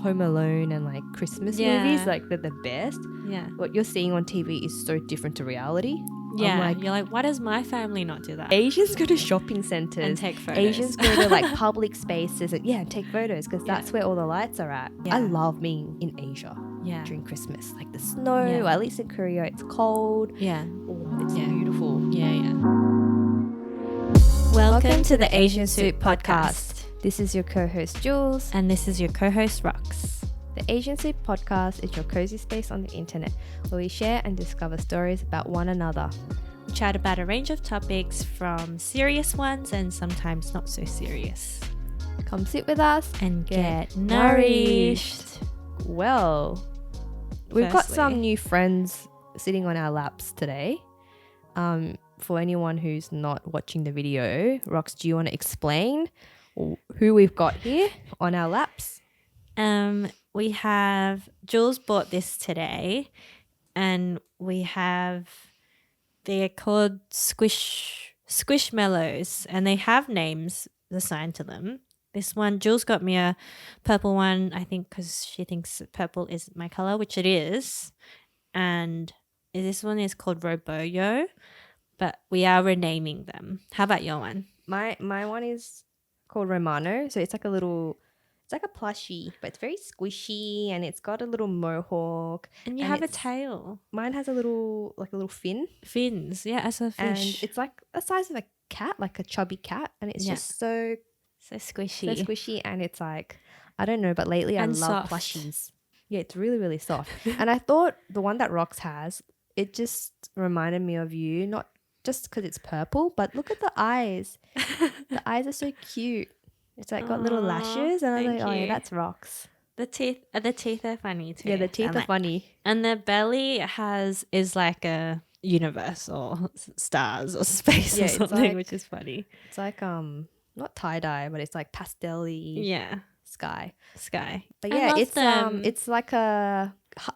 Home Alone and like Christmas movies, like they're the best. Yeah. What you're seeing on TV is so different to reality. Yeah. I'm like, you're like, why does my family not do that? Asians go to shopping centers And take photos. Asians go to like public spaces and take photos because that's where all the lights are at. Yeah. I love being in Asia during Christmas, like the snow. At least in Korea it's cold. It's beautiful. Welcome to the Asian Soup Podcast. This is your co-host Jules, and this is your co-host Rox. The Asian Soup Podcast is your cozy space on the internet where we share and discover stories about one another. We chat about a range of topics, from serious ones and sometimes not so serious. Come sit with us and get nourished. Well, we've got some new friends sitting on our laps today. For anyone who's not watching the video, Rox, do you want to explain who we've got here on our laps? We have Jules bought this today, and they're called Squishmallows, and they have names assigned to them. This one, Jules got me a purple one, I think because she thinks purple is my color, which it is. And this one is called Roboyo, but we are renaming them. How about your one? My one is called Romano. So it's like a plushie, but it's very squishy and it's got a little mohawk. And you have a tail. Mine has a little fin. Fins, yeah, as a fish. And it's like the size of a cat, like a chubby cat. And it's just so squishy. So squishy, and it's like, I don't know, but lately I love soft. plushies. Yeah, it's really, really soft. And I thought the one that Rox has, it just reminded me of you, not just because it's purple, but look at the eyes. The eyes are so cute. It's like got little lashes, and I was like, oh yeah, that's Rox. The teeth are funny too. Yeah, the teeth are funny. And the belly is like a universe or stars or space or something, which is funny. It's like not tie-dye, but it's like pastel-y. Yeah. Sky. But I yeah, love it's like a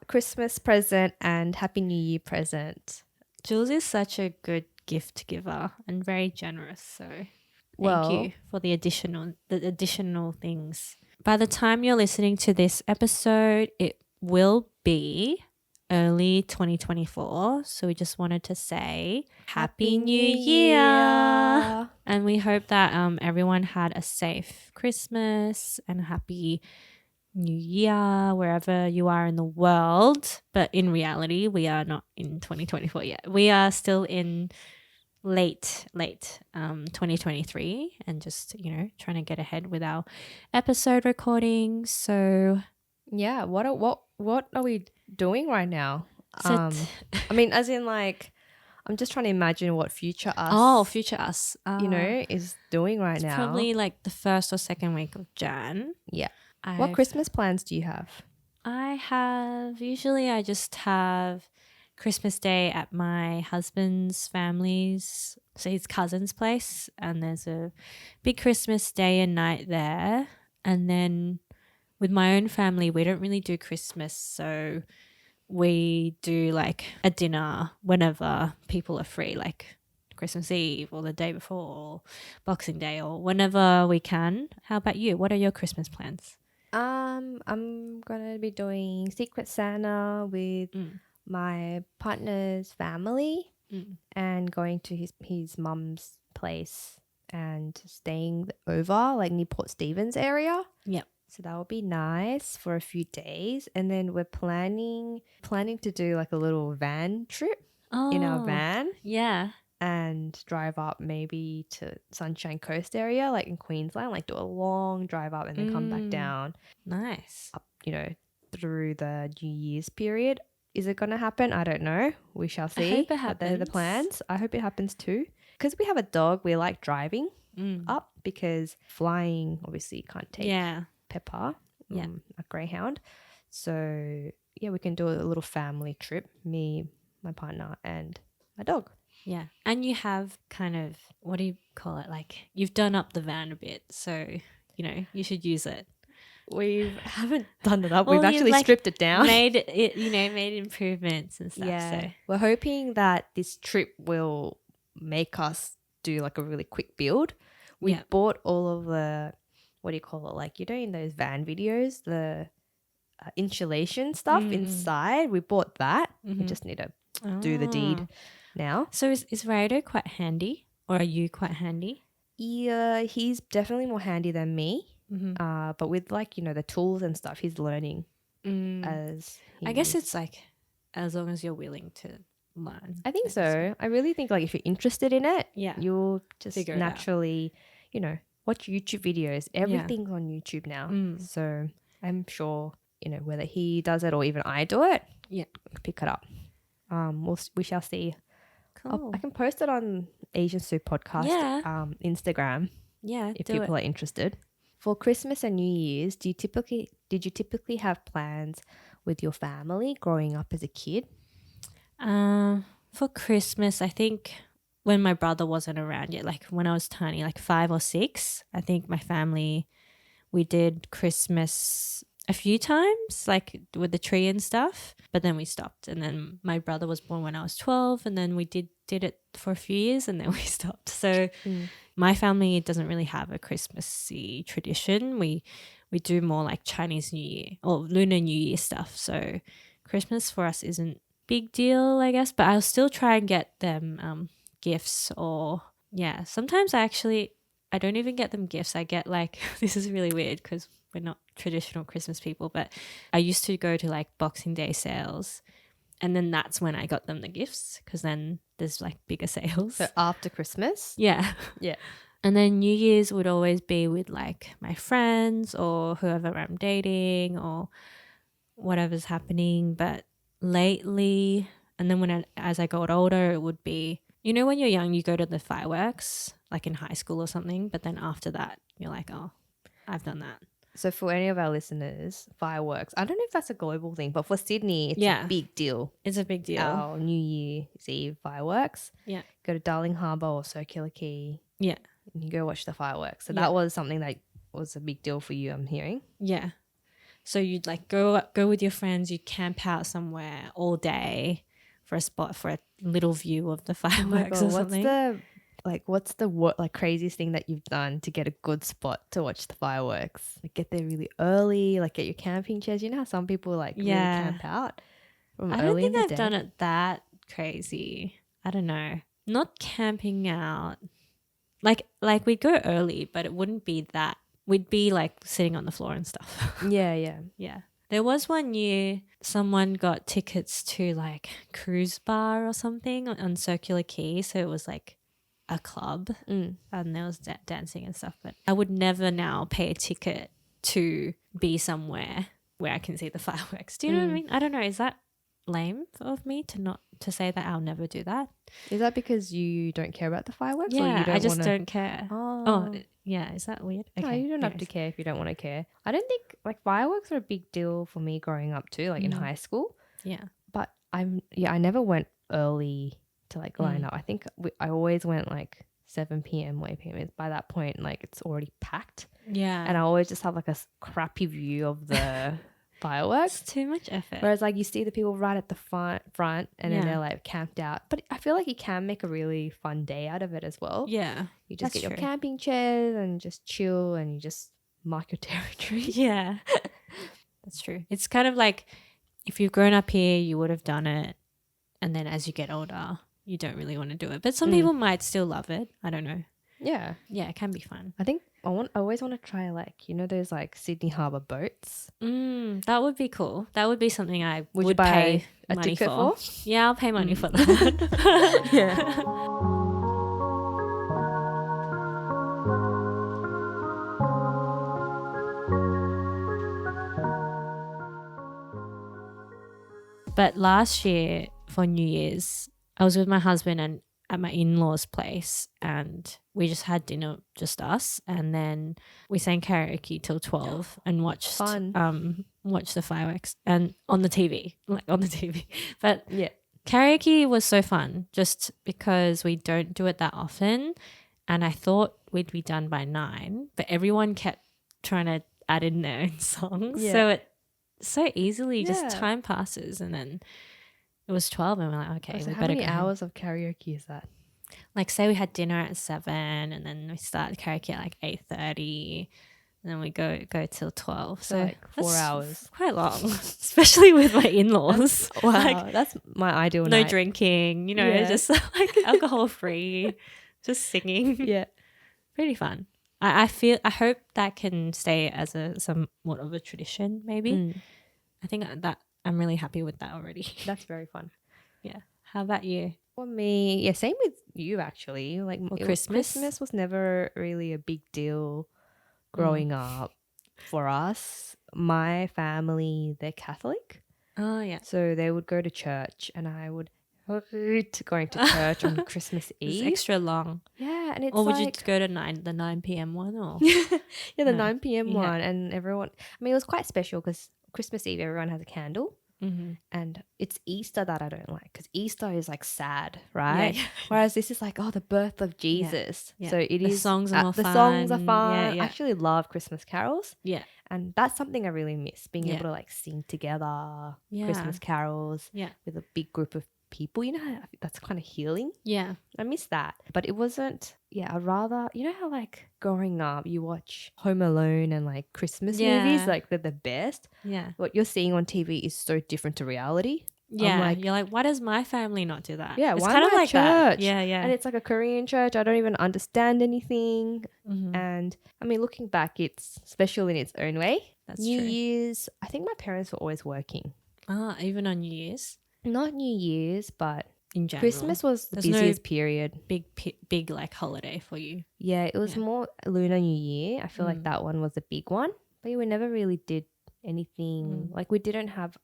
Christmas present and Happy New Year present. Jules is such a good gift giver and very generous, so thank you for the additional things. By the time you're listening to this episode, it will be early 2024. So we just wanted to say Happy New Year. And we hope that everyone had a safe Christmas and a happy New Year wherever you are in the world. But in reality, we are not in 2024 yet. We are still in late 2023 and just, trying to get ahead with our episode recording. So yeah, what are we doing right now? I mean, as in like, I'm just trying to imagine what future us is doing right now. Probably like the first or second week of Jan. Yeah. What Christmas plans do you have? Usually I just have Christmas Day at my husband's family's, so his cousin's place, and there's a big Christmas day and night there. And then with my own family, we don't really do Christmas, so we do like a dinner whenever people are free, like Christmas Eve or the day before or Boxing Day or whenever we can. How about you? What are your Christmas plans? I'm gonna be doing Secret Santa with my partner's family and going to his mum's place and staying over like near Port Stephens area. Yep. So that would be nice for a few days. And then we're planning to do like a little van trip in our van. Yeah. And drive up maybe to Sunshine Coast area, like in Queensland, like do a long drive up and then come back down. Nice. Up, through the New Year's period. Is it going to happen? I don't know. We shall see. I hope it happens. But they're the plans. I hope it happens too. Because we have a dog, we like driving up, because flying obviously can't take Pepper, a greyhound. So yeah, we can do a little family trip, me, my partner and my dog. Yeah. And you have kind of, what do you call it? Like you've done up the van a bit. So, you should use it. We haven't done it up. We've actually stripped it down. Made improvements and stuff. Yeah. So. We're hoping that this trip will make us do like a really quick build. We bought all of the, what do you call it? Like, in those van videos, the insulation stuff inside. We bought that. We just need to do the deed now. So is Raido quite handy, or are you quite handy? Yeah, he's definitely more handy than me. But with like, the tools and stuff, he's learning as I guess it's like as long as you're willing to learn. I think so. I really think like if you're interested in it, yeah, you'll just naturally, watch YouTube videos. Everything's on YouTube now. So I'm sure, whether he does it or even I do it, pick it up. We shall see. Cool. I can post it on Asian Soup Podcast Instagram. Yeah, if people are interested. For Christmas and New Year's, did you typically have plans with your family growing up as a kid? For Christmas, I think when my brother wasn't around yet, like when I was tiny, like 5 or 6, I think my family, we did Christmas a few times, like with the tree and stuff, but then we stopped. And then my brother was born when I was 12, and then we did it for a few years, and then we stopped. So my family doesn't really have a Christmassy tradition. We do more like Chinese New Year or Lunar New Year stuff. So Christmas for us isn't big deal, I guess, but I'll still try and get them gifts, or sometimes I don't even get them gifts. I get like, this is really weird because we're not traditional Christmas people, but I used to go to like Boxing Day sales, and then that's when I got them the gifts, because then there's like bigger sales. So after Christmas? Yeah. And then New Year's would always be with like my friends or whoever I'm dating or whatever's happening. But lately, and then as I got older, it would be, when you're young, you go to the fireworks, like in high school or something. But then after that, you're like, oh, I've done that. So for any of our listeners, fireworks, I don't know if that's a global thing, but for Sydney, it's a big deal. It's a big deal. Our New Year's Eve fireworks. Yeah. Go to Darling Harbour or Circular Quay. Yeah. And you go watch the fireworks. So that was something that was a big deal for you, I'm hearing. Yeah. So you'd like go with your friends, you'd camp out somewhere all day for a spot for a little view of the fireworks or something. What's the craziest thing that you've done to get a good spot to watch the fireworks? Like get there really early, like get your camping chairs. You know how some people really camp out from early in the day? I don't think I've done it that crazy. I don't know. Not camping out. Like we'd go early, but it wouldn't be that. We'd be like sitting on the floor and stuff. Yeah. There was one year someone got tickets to like Cruise Bar or something on Circular Quay. So it was like a club and there was dancing and stuff. But I would never now pay a ticket to be somewhere where I can see the fireworks. Do you know what I mean? I don't know. Is that lame of me to say that I'll never do that? Is that because you don't care about the fireworks? Yeah, or you don't I just don't care. Oh, yeah. Is that weird? Okay. No, you don't have to care if you don't want to care. I don't think like fireworks are a big deal for me growing up too, like in high school. Yeah. But I never went early to like line up. I think I always went like 7 p.m. or 8 p.m. By that point, like it's already packed. Yeah. And I always just have like a crappy view of the fireworks. It's too much effort. Whereas like you see the people right at the front and then they're like camped out. But I feel like you can make a really fun day out of it as well. Yeah. You just get your camping chairs and just chill and you just mark your territory. Yeah. That's true. It's kind of like if you've grown up here, you would have done it. And then as you get older, you don't really want to do it. But some people might still love it. I don't know. Yeah. Yeah, it can be fun. I think I always want to try like, those like Sydney Harbour boats. That would be cool. That would be something I would pay a money ticket for. Yeah, I'll pay money for that. Yeah. But last year for New Year's, I was with my husband and at my in-laws' place, and we just had dinner, just us, and then we sang karaoke till 12 and watched the fireworks and on the TV. But yeah, karaoke was so fun just because we don't do it that often, and I thought we'd be done by 9, but everyone kept trying to add in their own songs, so it so easily just time passes, and then it was 12 and we're like, okay, we better go. How many hours of karaoke is that? Like say we had dinner at 7 and then we started karaoke at like 8:30. and then we go till 12. So like 4 hours. Quite long, especially with my in-laws. Wow, like, that's my ideal no night. drinking, just like alcohol free, just singing. Yeah. Pretty fun. I hope that can stay as somewhat of a tradition, maybe. I think that I'm really happy with that already. That's very fun. Yeah. How about you? For me, yeah, same with you actually. Like Christmas was never really a big deal growing up for us. My family, they're Catholic. Oh yeah. So they would go to church and I would hate going to church on Christmas Eve. It's extra long. Yeah, and it's or would you go to the 9 p.m. one or? Yeah, the 9 p.m. one, and everyone. I mean, it was quite special because Christmas Eve everyone has a candle. And it's Easter that I don't like because Easter is like sad, right? Yeah. Whereas this is like, oh, the birth of Jesus. Yeah. So it is. The songs are more fun. The songs are fun. I actually love Christmas carols. Yeah. And that's something I really miss, being able to like sing together Christmas carols with a big group of people. You know, that's kind of healing. Yeah. I miss that. But it wasn't, I'd rather, you know how like growing up you watch Home Alone and like Christmas movies, like they're the best. Yeah. What you're seeing on TV is so different to reality. Yeah. You're like, why does my family not do that? Yeah. It's why kind of my like church? That. Yeah. Yeah. And it's like a Korean church. I don't even understand anything. And I mean, looking back, it's special in its own way. That's New true. Year's, I think my parents were always working. Even on New Year's? Not New Year's, but in general. Christmas was the busiest period. Big like holiday for you. Yeah, it was more Lunar New Year. I feel like that one was a big one. But we never really did anything. Like we didn't have,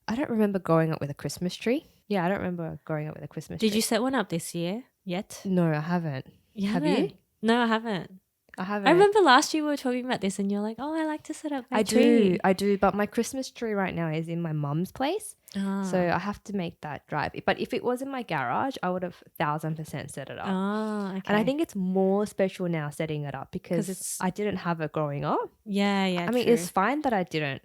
I don't remember growing up with a Christmas tree. Yeah, I don't remember growing up with a Christmas tree. Did you set one up this year yet? No, I haven't. Have you? No, I haven't. I haven't. I remember last year we were talking about this and you're like, oh, I like to set up my tree. I do. But my Christmas tree right now is in my mum's place. So I have to make that drive. But if it was in my garage, I would have 1,000% set it up. Okay. And I think it's more special now setting it up because I didn't have it growing up. Yeah. I mean, it's fine that I didn't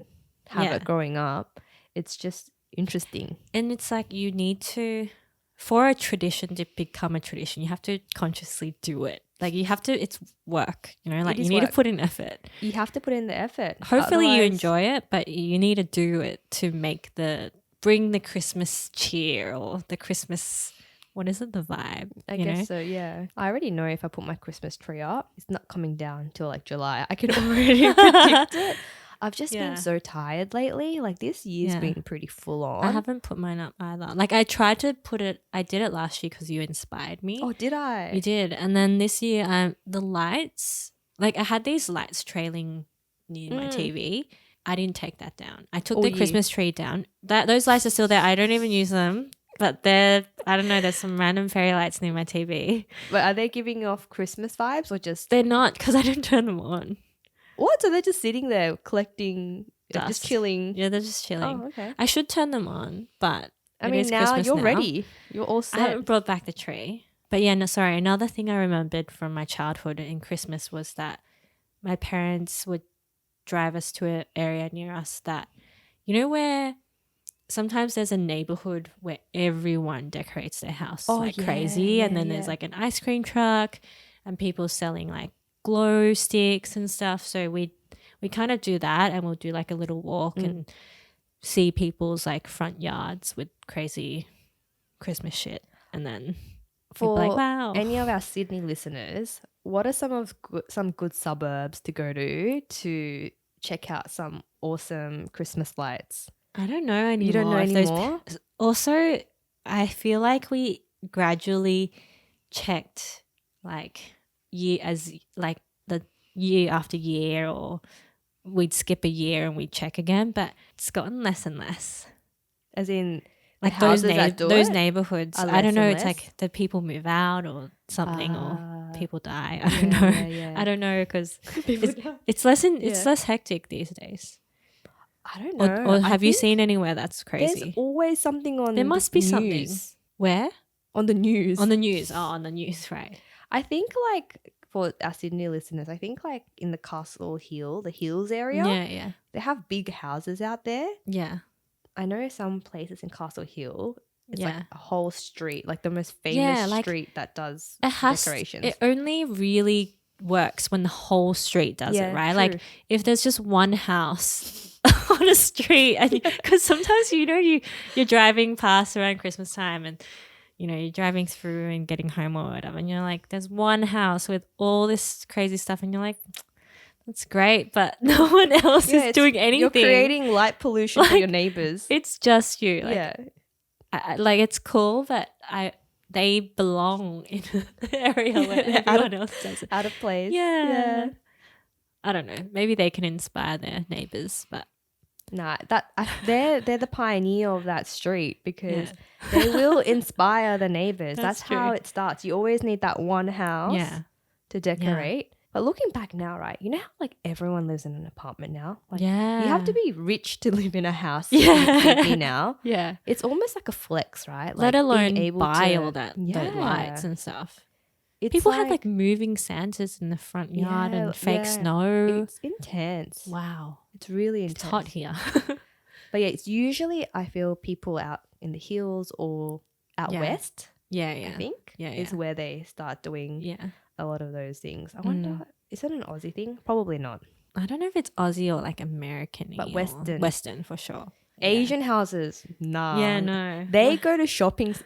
have it growing up. It's just interesting. And it's like you need to, for a tradition to become a tradition, you have to consciously do it. Like you have to, it's work, like you need to put in effort. You have to put in the effort. Hopefully you enjoy it, but you need to do it to bring the Christmas cheer or the Christmas, what is it, the vibe? I guess so, yeah. I already know if I put my Christmas tree up, it's not coming down till like July. I can already predict it. I've just been so tired lately. Like this year's been pretty full on. I haven't put mine up either. Like I tried to put it, I did it last year because you inspired me. Oh, did I? You did. And then this year, the lights, like I had these lights trailing near my TV. I didn't take that down. I took the Christmas tree down. Those lights are still there. I don't even use them. But I don't know, there's some random fairy lights near my TV. But are they giving off Christmas vibes or just? They're not because I don't turn them on. What? So they're just sitting there collecting, just chilling? Yeah, they're just chilling. Oh, okay. I should turn them on, but I mean, now Christmas you're ready. You're all set. I haven't brought back the tree. But yeah, no, sorry. Another thing I remembered from my childhood in Christmas was that my parents would drive us to an area near us that, where sometimes there's a neighborhood where everyone decorates their house crazy. And then there's like an ice cream truck and people selling like glow sticks and stuff. So we kind of do that and we'll do like a little walk and see people's like front yards with crazy Christmas shit. And then for like, wow. Any of our Sydney listeners, what are some good suburbs to go to check out some awesome Christmas lights? I don't know anymore. You don't know anymore? Also, I feel like we gradually checked like the year after year, or we'd skip a year and we'd check again, but it's gotten less and less. As in like those neighborhoods. I don't know. It's like the people move out or something, or people die. I don't know. Yeah. I don't know because it's less hectic these days. I don't know. Or have you seen anywhere that's crazy? There's always something on. There must be something. Where? On the news. On the news. Oh, on the news, right. I think like for our Sydney listeners, I think like in the the Hills area. Yeah. They have big houses out there. Yeah. I know some places in Castle Hill, it's like a whole street, like the most famous street that does decorations. It only really works when the whole street does it, right? True. Like if there's just one house on a street, and because sometimes you're driving past around Christmas time, and you're driving through and getting home or whatever, and you're like, there's one house with all this crazy stuff, and you're like, that's great, but no one else is doing anything. You're creating light pollution for your neighbors. It's just you. Like, it's cool, but they belong in an area where everyone else does it. Out of place. Yeah. I don't know. Maybe they can inspire their neighbors, but nah, they're the pioneer of that street, because they will inspire the neighbors. That's how it starts. You always need that one house to decorate. But looking back now, right, you know how like everyone lives in an apartment now? Like, you have to be rich to live in a house in Sydney now. Yeah. It's almost like a flex, right? Let like alone buy all that, those lights and stuff. People had like moving Santas in the front yard and fake snow. It's intense. Wow. It's really intense. It's hot here. But yeah, it's usually, I feel, people out in the hills or out west. I think is where they start doing a lot of those things. I wonder, is it an Aussie thing? Probably not. I don't know if it's Aussie or like American, but Western. Western for sure. Asian houses, nah. Yeah, no. They go to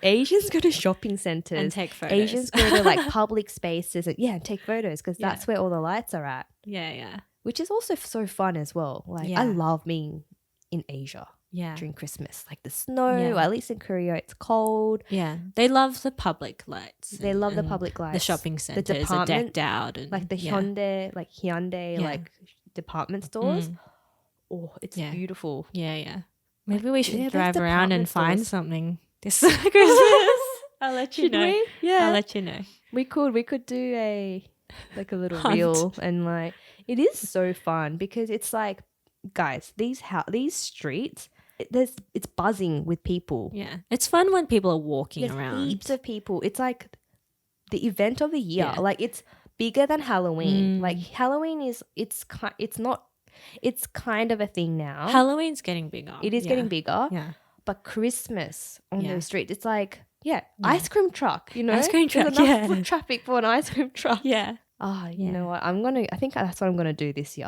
Asians go to shopping centers and take photos. Asians go to like public spaces and take photos, because that's where all the lights are at. Yeah. Which is also so fun as well. Like I love being in Asia. During Christmas, like the snow, at least in Korea it's cold. They love the public lights. They love the public lights. The shopping centers are decked out, and like the Hyundai like department stores. Oh, it's beautiful. Maybe we should drive around and find something this Christmas. I'll let you know. I'll let you know. We could do a little reel, and like it is so fun, because it's like, guys, these streets, it's buzzing with people. It's fun when people are walking around. Heaps of people. It's like the event of the year. Like it's bigger than Halloween. Like Halloween it's kind of a thing now. Halloween's getting bigger. It is getting bigger. But Christmas on those streets, it's like ice cream truck. Ice cream truck. There's enough foot traffic for an ice cream truck. You know what? I think that's what I'm gonna do this year.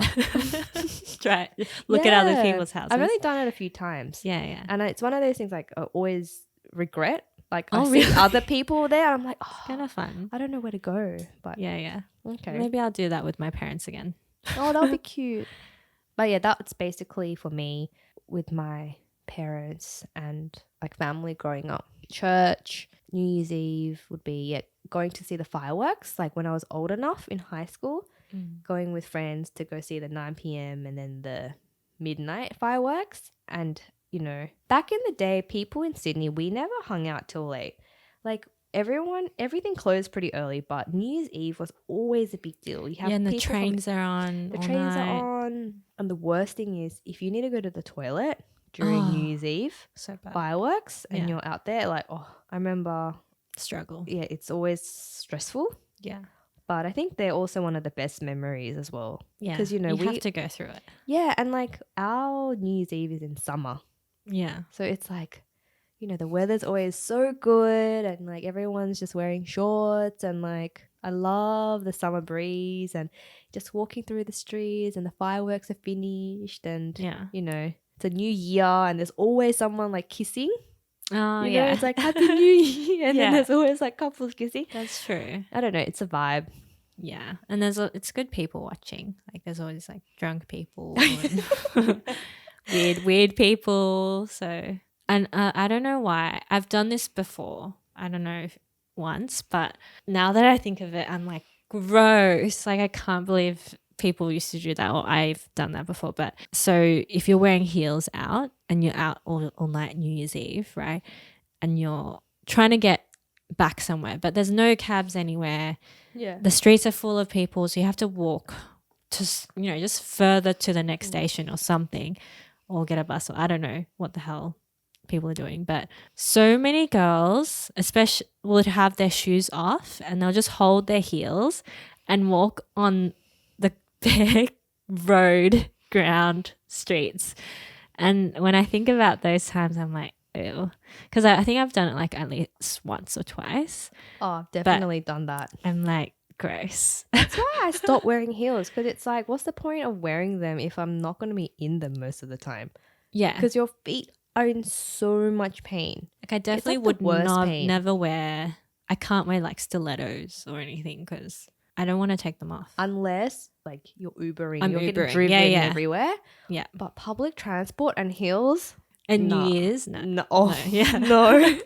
Try it. Look at other people's houses. I've only done it a few times. And it's one of those things like I always regret. Like I see other people there, I'm like, it's kind of fun. I don't know where to go. But okay, maybe I'll do that with my parents again. Oh, that'll be cute. But yeah, that's basically for me with my parents and like family growing up. Church, New Year's Eve would be going to see the fireworks. Like when I was old enough in high school, going with friends to go see the 9 p.m. and then the midnight fireworks. And back in the day, people in Sydney, we never hung out till late. Like everything closed pretty early, but New Year's Eve was always a big deal. You have and the trains are on. The trains are on. And the worst thing is, if you need to go to the toilet during New Year's Eve, so bad. Fireworks, and you're out there, like, I remember struggle. Yeah, it's always stressful. Yeah. But I think they're also one of the best memories as well. Yeah. Because, we have to go through it. Yeah. And like our New Year's Eve is in summer. Yeah. So it's like, the weather's always so good, and like everyone's just wearing shorts, and like I love the summer breeze and just walking through the streets, and the fireworks are finished, and it's a new year, and there's always someone like kissing. Oh, yeah. It's like Happy New Year, and then there's always like couples kissing. That's true. I don't know. It's a vibe. Yeah. And it's good people watching. Like there's always like drunk people and weird people. So, and I don't know why. I've done this before. I don't know if once, but now that I think of it, I'm like, gross. Like I can't believe people used to do that, or I've done that before. But so if you're wearing heels out and you're out all night New Year's Eve, right, and you're trying to get back somewhere, but there's no cabs anywhere, the streets are full of people, so you have to walk to just further to the next station or something, or get a bus, or I don't know what the hell people are doing. But so many girls especially would have their shoes off, and they'll just hold their heels and walk on the bare road ground streets. And when I think about those times, I'm like, ew, because I think I've done it like at least once or twice. Oh, I've definitely done that. I'm like, Gross. That's why I stopped wearing heels, because it's like, what's the point of wearing them if I'm not going to be in them most of the time? Yeah. Because your feet are in so much pain. Like I definitely would never wear, I can't wear like stilettos or anything because I don't want to take them off. Unless like you're Ubering, I'm you're Ubering. getting driven everywhere. Yeah. But public transport and heels. And New Year's? No. Oh, no. Yeah. No.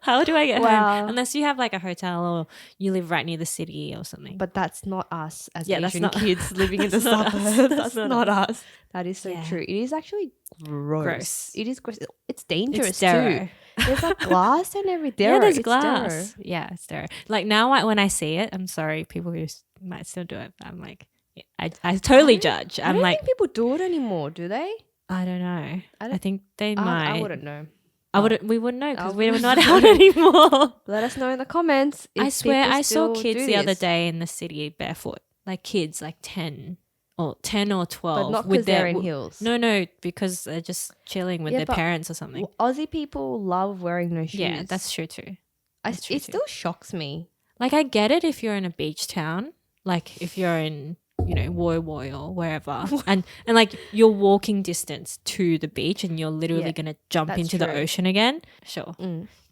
How do I get home? Unless you have like a hotel or you live right near the city or something. But that's not us as Yeah, Asian kids living in the suburbs. That's not us. That is so true. It is actually gross. It is gross. It's dangerous too. There's like glass and everything. Yeah, there's glass. Yeah, it's there. Like now when I see it, I'm sorry, people who might still do it, but I'm like, I totally judge. I don't think people do it anymore, do they? I don't know. I think they might. I wouldn't know. We wouldn't know because we're not out anymore. Let us know in the comments. I swear I saw kids the other day in the city barefoot. Like kids like 10 or 12. But not because they're in heels. No, because they're just chilling with their parents or something. Aussie people love wearing no shoes. Yeah, that's true too. It still shocks me. Like I get it if you're in a beach town. Like if you're in, Woi Woi or wherever. and like you're walking distance to the beach and you're literally going to jump into the ocean again. Sure.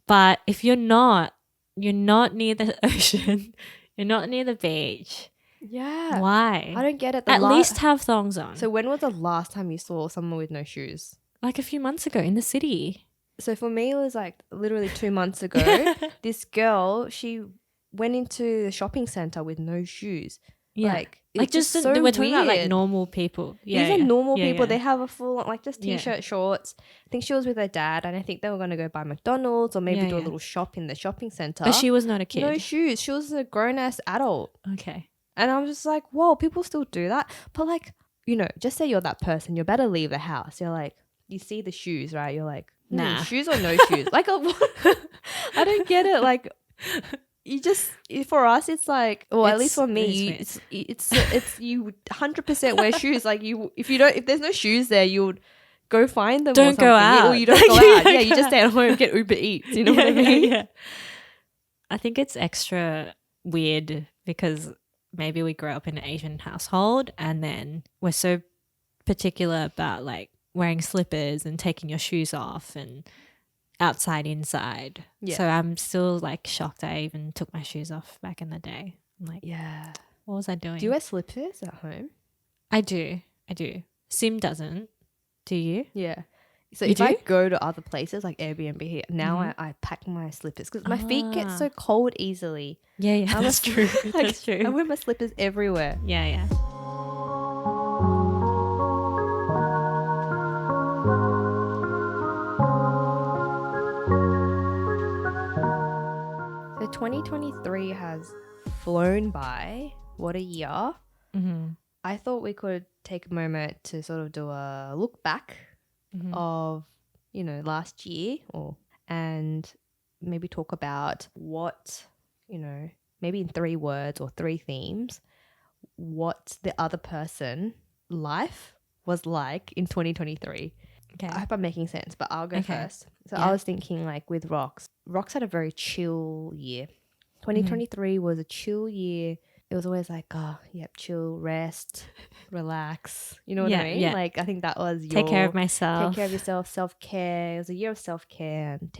But if you're not near the ocean, you're not near the beach. Yeah. Why? I don't get it. At least have thongs on. So when was the last time you saw someone with no shoes? Like a few months ago in the city. So for me, it was like literally 2 months ago. This girl, she went into the shopping center with no shoes. Yeah. Like just so we're talking about like normal people. Yeah, these are normal people. Yeah. They have a full like just t-shirt, shorts. I think she was with her dad, and I think they were going to go buy McDonald's or maybe do a little shop in the shopping center. But she was not a kid. No shoes. She was a grown ass adult. Okay. And I'm just like, whoa, people still do that. But like, just say you're that person. You better leave the house. You're like, you see the shoes, right? You're like, nah, shoes or no shoes. Like, I don't get it. Like. For us, it's like, well, at least for me, it's you 100% wear shoes. Like if there's no shoes there, you would go find them. Don't go out, or you don't go out. Yeah, you just stay at home and get Uber Eats. You know what I mean? Yeah. I think it's extra weird because maybe we grew up in an Asian household, and then we're so particular about like wearing slippers and taking your shoes off and outside, inside. Yeah. So I'm still like shocked I even took my shoes off back in the day. I'm like, yeah, what was I doing? Do you wear slippers at home? I do. Sim doesn't. Do you? Yeah. So if I go to other places like Airbnb here, now I pack my slippers because my feet get so cold easily. Yeah, that's true. That's true. I wear my slippers everywhere. Yeah. So 2023 has flown by. What a year. Mm-hmm. I thought we could take a moment to sort of do a look back of, last year and maybe talk about what, maybe in 3 words or 3 themes, what the other person life was like in 2023. Okay. I hope I'm making sense, but I'll go first. So I was thinking like with Rox had a very chill year. 2023 was a chill year. It was always like, chill, rest, relax. You know what I mean? Yeah. Like I think that was take care of myself. Take care of yourself, self-care. It was a year of self-care and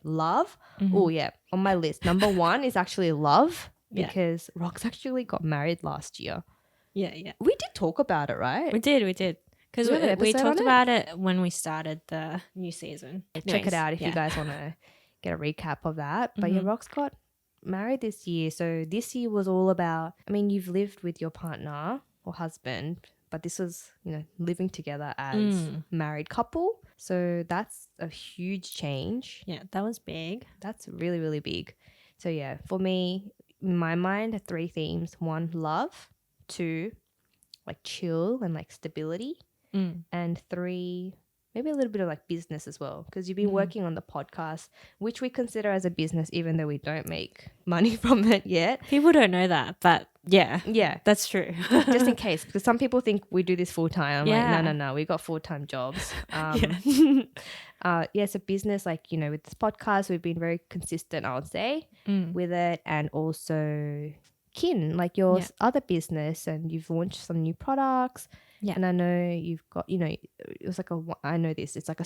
love. Oh yeah. On my list, number 1 is actually love because Rox actually got married last year. Yeah. We did talk about it, right? We did. Because we talked about it when we started the new season. Check it out if you guys want to get a recap of that. But Rox got married this year. So this year was all about, you've lived with your partner or husband, but this was, living together as married couple. So that's a huge change. Yeah, that was big. That's really, really big. So yeah, for me, in my mind, 3 themes. 1, love. 2, like chill and like stability. And 3, maybe a little bit of like business as well, because you've been working on the podcast, which we consider as a business, even though we don't make money from it yet. People don't know that, but yeah, that's true. Just in case, because some people think we do this full time. I'm like, no, we got full-time jobs. It's a business. Like with this podcast, we've been very consistent, I would say, with it, and also Kin, like your other business, and you've launched some new products. Yeah. And I know you've got, it was like I know this, it's like a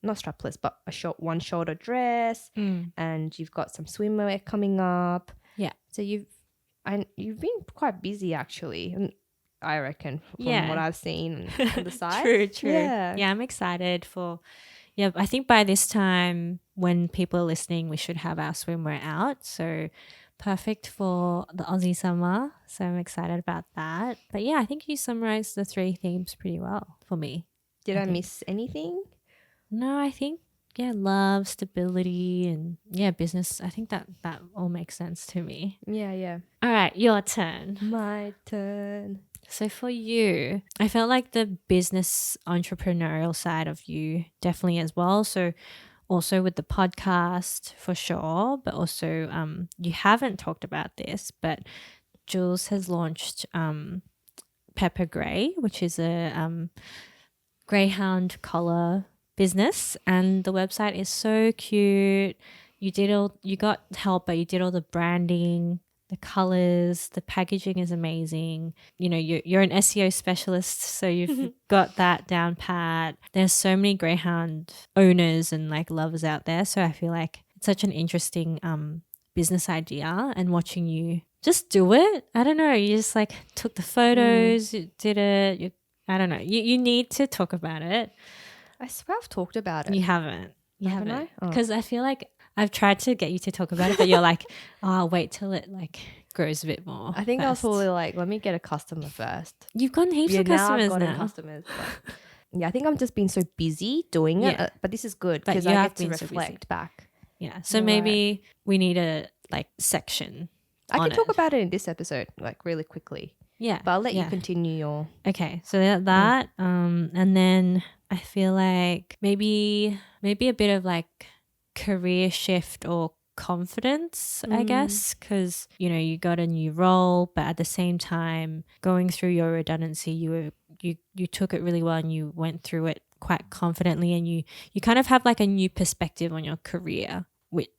not strapless, but one shoulder dress, and you've got some swimwear coming up. Yeah. So you've been quite busy actually, and I reckon from what I've seen on the site. True. Yeah, I'm excited for. Yeah, I think by this time when people are listening, we should have our swimwear out. So perfect for the Aussie summer. So I'm excited about that. But yeah, I think you summarized the 3 themes pretty well for me. Did I miss anything? No, I think, love, stability, and business. I think that all makes sense to me. Yeah. All right, your turn. My turn. So for you, I felt like the business entrepreneurial side of you definitely as well. So also with the podcast for sure, but also you haven't talked about this, but Jules has launched Pepper Grey, which is a greyhound collar business, and the website is so cute. You got help, but you did all the branding, the colors, the packaging is amazing. You're an SEO specialist, so you've got that down pat. There's so many greyhound owners and like lovers out there, so I feel like it's such an interesting business idea, and watching you just do it. I don't know, you just like took the photos, you did it. I don't know. You need to talk about it. I swear I've talked about it. You haven't. Haven't. Because I feel like I've tried to get you to talk about it, but you're like, I'll wait till it like grows a bit more. I think first. I was probably like, let me get a customer first. You've gotten heaps of customers now. I've gotten customers. Yeah, I think I'm just being so busy doing it. But this is good because I get to reflect back. Yeah. So maybe we need a like section. I can talk about it in this episode, like really quickly. Yeah. But I'll let you continue your. Okay. So that, and then I feel like maybe a bit of like career shift or confidence, I guess, because, you got a new role, but at the same time going through your redundancy, you took it really well and you went through it quite confidently, and you kind of have like a new perspective on your career, which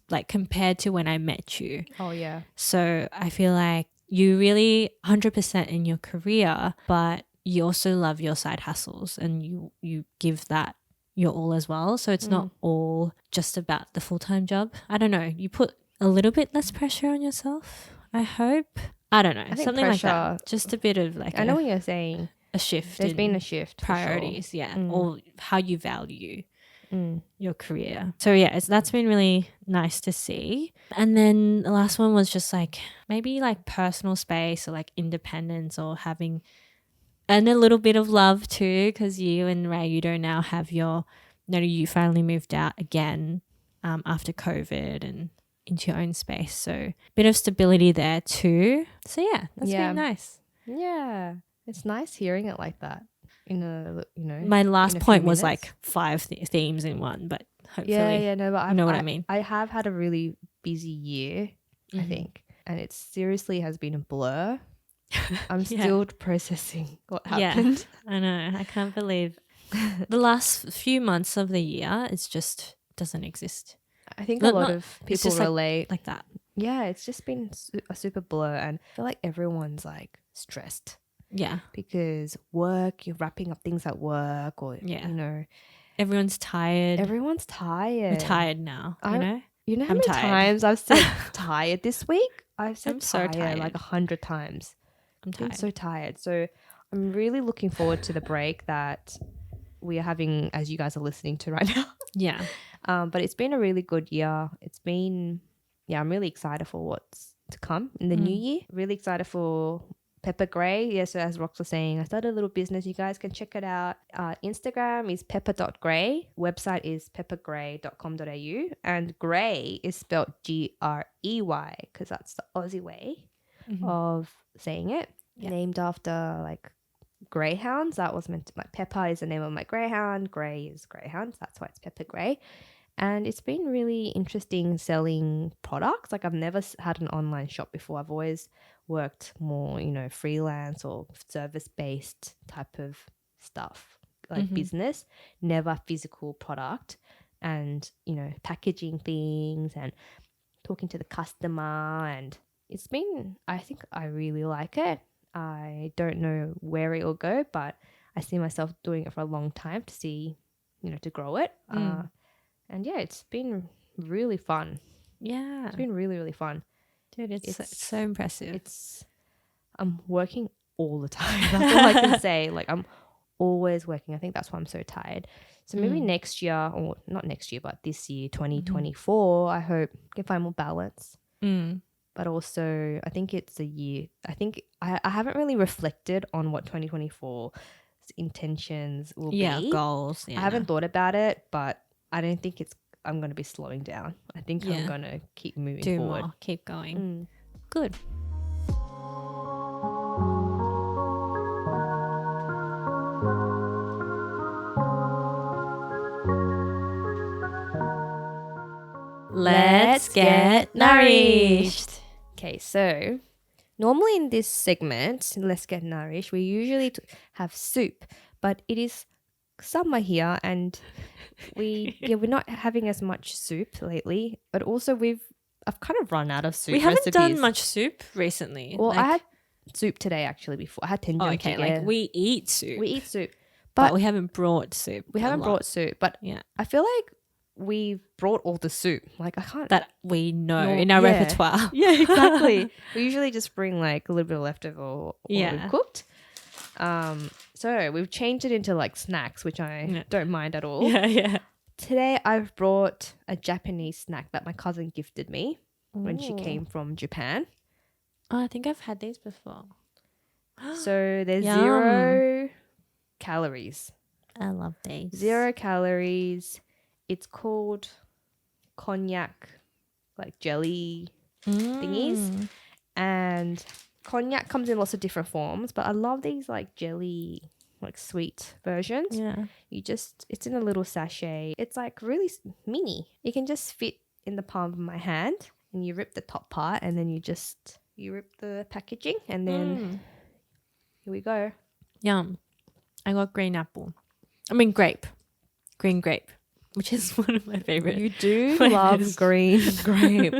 like compared to when I met you. Oh, yeah. So I feel like you really 100% in your career, but you also love your side hustles, and you give that your all as well. So it's not all just about the full-time job. I don't know. You put a little bit less pressure on yourself, I hope. I don't know. I think something like that. Just a bit of like I know what you're saying. A shift. There's been a shift. Priorities, or how you value your career. So yeah, that's been really nice to see. And then the last one was just like maybe like personal space or like independence, or having and a little bit of love too, because you and Rayudo now have you finally moved out again after COVID and into your own space. So a bit of stability there too. So yeah, that's been nice. Yeah, it's nice hearing it like that. My last point was like 5 themes in one, but hopefully no, but you know what I mean. I have had a really busy year, I think, and it seriously has been a blur. I'm still processing what happened. I know. I can't believe the last few months of the year, it's just doesn't exist. I think a lot of people relate like that. Yeah, it's just been a super blur, and I feel like everyone's like stressed. Yeah. Because work, you're wrapping up things at work, or, everyone's tired. We're tired now, You know how many times I've said tired this week? I've said so tired like 100 times. I'm tired. so tired. So I'm really looking forward to the break that we are having, as you guys are listening to right now. Yeah. But it's been a really good year. It's been, I'm really excited for what's to come in the new year. Really excited for Pepper Grey. Yeah, so as Rox was saying, I started a little business. You guys can check it out. Instagram is pepper.grey. Website is peppergrey.com.au. And grey is spelled Grey, because that's the Aussie way of saying it. Yeah. Named after like greyhounds. That was meant to, like, Pepper is the name of my greyhound. Grey is greyhound. That's why it's Pepper Grey. And it's been really interesting selling products. Like, I've never had an online shop before. I've always worked more, freelance or service-based type of stuff, like business, never physical product, and, packaging things and talking to the customer and I think I really like it. I don't know where it will go, but I see myself doing it for a long time to see, to grow it. And yeah, it's been really fun. Yeah. It's been really, really fun. Dude, it's so impressive. I'm working all the time. That's all I can say. Like, I'm always working. I think that's why I'm so tired. So maybe next year, or not next year, but this year, 2024, I hope I can find more balance. But also, I think it's a year. I think I haven't really reflected on what 2024's intentions will be. Goals. Yeah. I haven't thought about it, but I don't think I'm going to be slowing down. I think I'm going to keep moving forward. More. Keep going. Good. Let's get nourished. Okay, so normally in this segment, Let's Get Nourished, we usually have soup, but it is summer here and we're not having as much soup lately, but also I've kind of run out of soup recipes. We haven't done much soup recently. Well, I had soup today actually before. I had tenjang okay, like we eat soup. We eat soup. But we haven't brought soup. We haven't brought soup, but I feel like we've brought all the soup. Like I can't that we know in our repertoire. Yeah, exactly. We usually just bring like a little bit of leftover or we've cooked. So we've changed it into like snacks, which I don't mind at all. Yeah. Today I've brought a Japanese snack that my cousin gifted me when she came from Japan. Oh, I think I've had these before. So they're 0 calories. I love these. 0 calories. It's called cognac, like jelly thingies. And cognac comes in lots of different forms, but I love these like jelly, like sweet versions. Yeah. It's in a little sachet. It's like really mini. It can just fit in the palm of my hand and you rip the top part and then you rip the packaging and then here we go. Yum. I got green grape, which is one of my favorite. You do love green grape.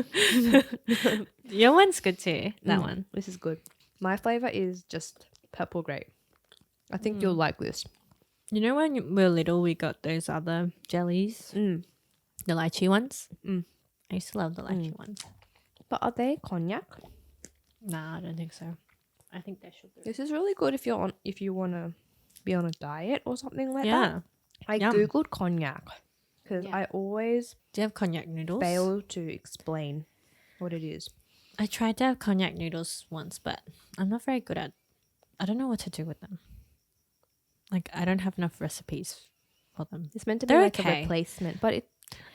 Your one's good too. That one. This is good. My flavor is just purple grape. I think you'll like this. You know when we were little, we got those other jellies? The lychee ones? I used to love the lychee ones. But are they cognac? Nah, I don't think so. I think they're sugar. This is really good if you want to be on a diet or something like that. I googled cognac because I always do you have cognac noodles? Fail to explain what it is. I tried to have cognac noodles once, but I'm not very good at. I don't know what to do with them. Like I don't have enough recipes for them. It's meant to be like a replacement, but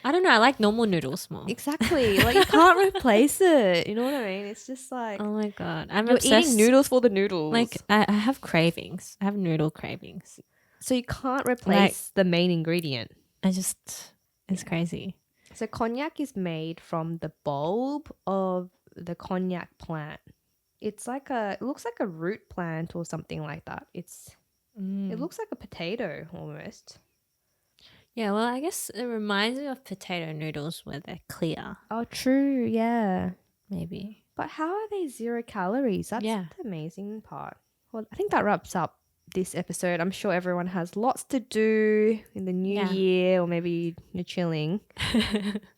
I don't know. I like normal noodles more. Exactly. Like you can't replace it. You know what I mean? It's just like, oh my God. You're eating noodles for the noodles. Like I have cravings. I have noodle cravings. So you can't replace the main ingredient. It's crazy. So cognac is made from the bulb of the cognac plant. It looks like a root plant or something like that. It looks like a potato almost. Yeah, well, I guess it reminds me of potato noodles where they're clear. Oh, true. Yeah. Maybe. But how are they 0 calories? That's the amazing part. Well, I think that wraps up this episode. I'm sure everyone has lots to do in the new year or maybe you're chilling.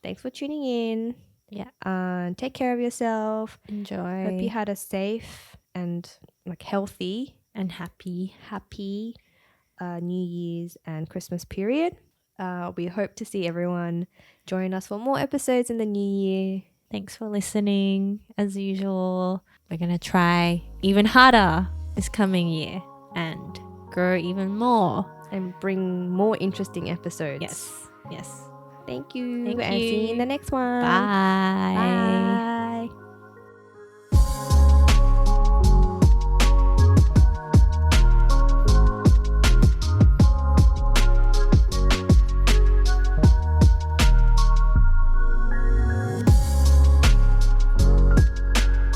Thanks for tuning in. Yeah. Take care of yourself. Enjoy. Hope you had a safe and like healthy and happy New Year's and Christmas period. We hope to see everyone join us for more episodes in the new year. Thanks for listening. As usual, we're going to try even harder this coming year and grow even more. And bring more interesting episodes. Yes. Thank you. Thank you. And see you in the next one. Bye.